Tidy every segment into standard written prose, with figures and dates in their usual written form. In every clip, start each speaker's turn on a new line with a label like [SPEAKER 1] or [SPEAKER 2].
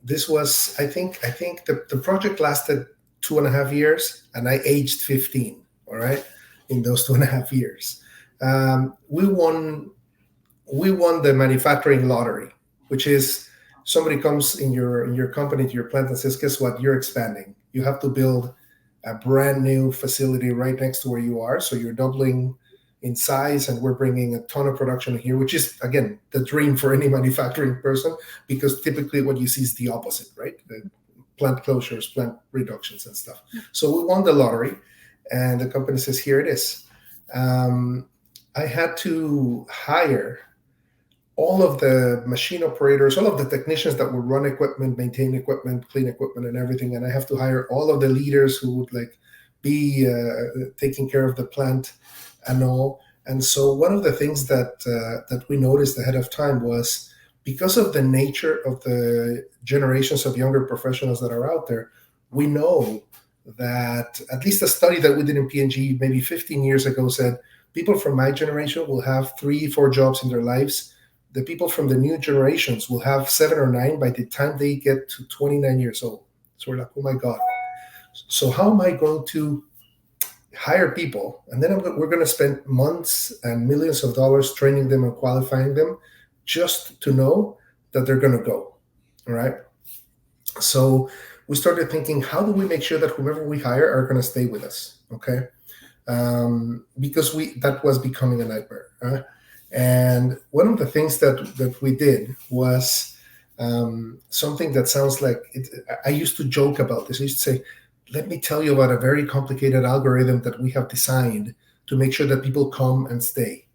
[SPEAKER 1] This was, I think the project lasted 2.5 years, and I aged 15. All right, in those 2.5 years, we won the manufacturing lottery, which is somebody comes in your company to your plant and says, "Guess what? You're expanding. You have to build a brand new facility right next to where you are. So you're doubling in size, and we're bringing a ton of production here," which is again the dream for any manufacturing person, because typically what you see is the opposite, right? The plant closures, plant reductions, and stuff. So we won the lottery, and the company says, "Here it is." Um, I had to hire all of the machine operators, all of the technicians that would run equipment, maintain equipment, clean equipment, and everything. And I have to hire all of the leaders who would like be taking care of the plant and all. And so one of the things that we noticed ahead of time was, because of the nature of the generations of younger professionals that are out there, we know that at least a study that we did in P&G maybe 15 years ago said people from my generation will have 3, 4 jobs in their lives. The people from the new generations will have 7 or 9 by the time they get to 29 years old. So we're like, oh my God. So how am I going to hire people? And then we're going to spend months and millions of dollars training them and qualifying them just to know that they're going to go. All right. So we started thinking, how do we make sure that whomever we hire are going to stay with us? Okay. Because that was becoming a nightmare. And one of the things that we did was something that sounds like it. I used to joke about this. I used to say, let me tell you about a very complicated algorithm that we have designed to make sure that people come and stay.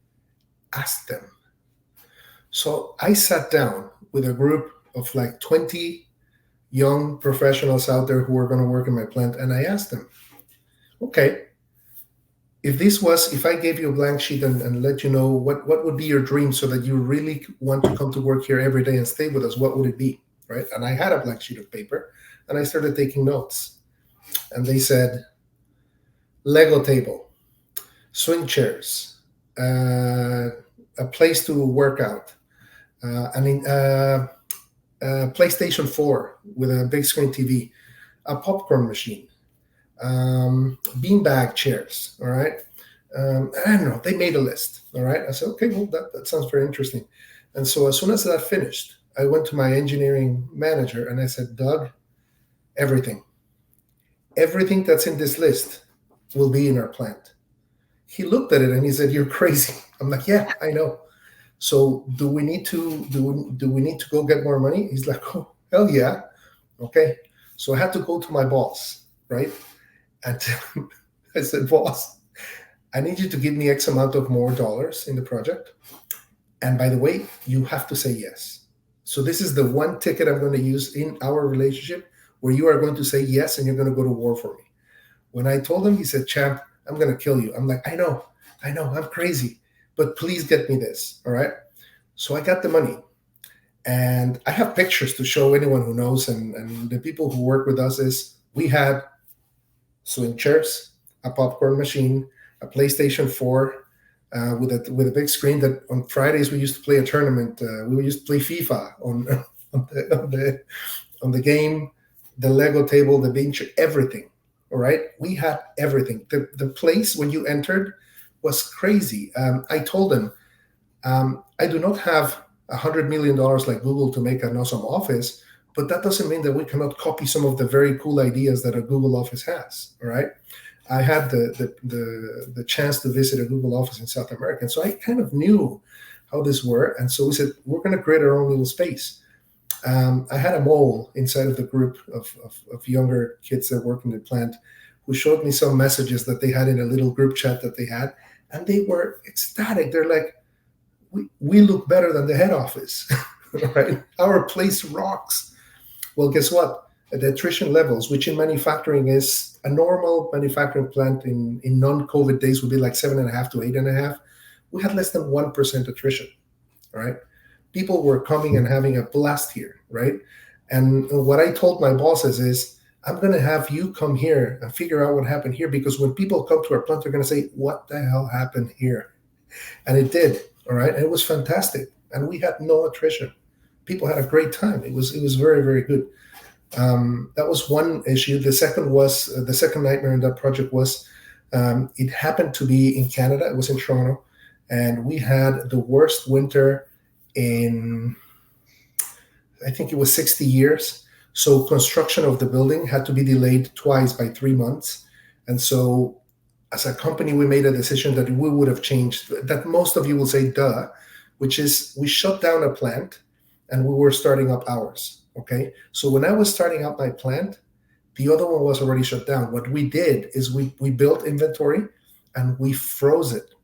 [SPEAKER 1] Ask them. So I sat down with a group of like 20 young professionals out there who were going to work in my plant, and I asked them, okay, if I gave you a blank sheet and let you know what would be your dream so that you really want to come to work here every day and stay with us, what would it be? Right? And I had a blank sheet of paper, and I started taking notes. And they said, Lego table, swing chairs, a place to work out, PlayStation 4 with a big screen TV, a popcorn machine, beanbag chairs. All right. I don't know. They made a list. All right. I said, okay, well, that sounds very interesting. And so as soon as that finished, I went to my engineering manager and I said, Doug, everything that's in this list will be in our plant. He looked at it and he said, you're crazy. I'm like, yeah, I know. So do we need to go get more money? He's like, oh, hell yeah. Okay. So I had to go to my boss, right? And I said, boss, I need you to give me X amount of more dollars in the project. And by the way, you have to say yes. So this is the one ticket I'm going to use in our relationship where you are going to say yes and you're going to go to war for me. When I told him, he said, champ, I'm going to kill you. I'm like, I know, I'm crazy, but please get me this. All right. So I got the money. And I have pictures to show anyone who knows. And the people who work with us is we had swing chairs, a popcorn machine, a PlayStation 4 with a big screen that on Fridays we used to play a tournament. We used to play FIFA on the game, the Lego table, the bench, everything. All right. We had everything. The place when you entered was crazy. I told them, I do not have $100 million like Google to make an awesome office, but that doesn't mean that we cannot copy some of the very cool ideas that a Google office has. All right. I had the chance to visit a Google office in South America. And so I kind of knew how this worked. And so we said, we're going to create our own little space. I had a mole inside of the group of younger kids that work in the plant who showed me some messages that they had in a little group chat that they had. And they were ecstatic. They're like, we look better than the head office, right? Our place rocks. Well, guess what? The attrition levels, which in manufacturing is a normal manufacturing plant in non-COVID days would be like 7.5 to 8.5. We had less than 1% attrition, right? People were coming and having a blast here, right? And what I told my bosses is, I'm going to have you come here and figure out what happened here, because when people come to our plant, they're going to say, what the hell happened here? And it did, all right? And it was fantastic. And we had no attrition. people had a great time. It was very, very good. That was one issue. The second nightmare in that project was, it happened to be in Canada. It was in Toronto, and we had the worst winter in, I think it was 60 years. So construction of the building had to be delayed twice by 3 months. And so as a company, we made a decision that we would have changed, that most of you will say, duh, which is we shut down a plant and we were starting up ours. Okay. So when I was starting up my plant, the other one was already shut down. What we did is we built inventory and we froze it.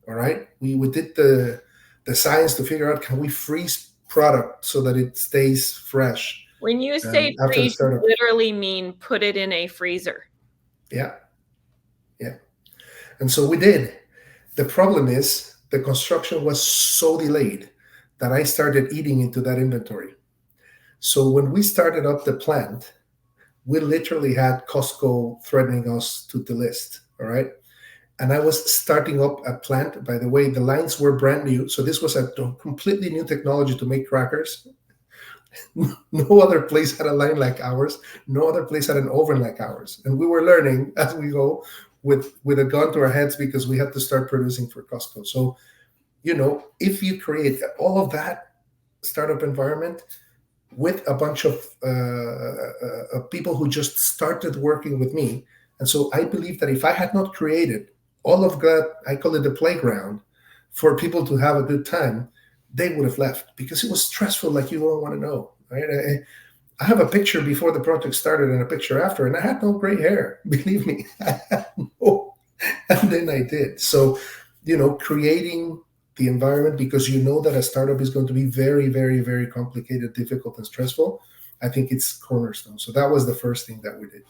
[SPEAKER 1] All right. We did the science to figure out, can we freeze product so that it stays fresh
[SPEAKER 2] When you say
[SPEAKER 1] after the
[SPEAKER 2] freeze, you
[SPEAKER 1] startup.
[SPEAKER 2] literally mean put it in a freezer.
[SPEAKER 1] Yeah. Yeah. And so we did. The problem is the construction was so delayed that I started eating into that inventory. So when we started up the plant, we literally had Costco threatening us to delist. All right. And I was starting up a plant. By the way, the lines were brand new. So this was a completely new technology to make crackers. No other place had a line like ours. No other place had an oven like ours. And we were learning as we go with a gun to our heads because we had to start producing for Costco. So, if you create all of that startup environment with a bunch of people who just started working with me. And so I believe that if I had not created all of that, I call it the playground, for people to have a good time, they would have left because it was stressful like you don't want to know. Right? I have a picture before the project started and a picture after, and I had no gray hair. Believe me, I had no. And then I did. So, creating the environment, because you know that a startup is going to be very, very, very complicated, difficult, and stressful. I think it's cornerstone. So that was the first thing that we did.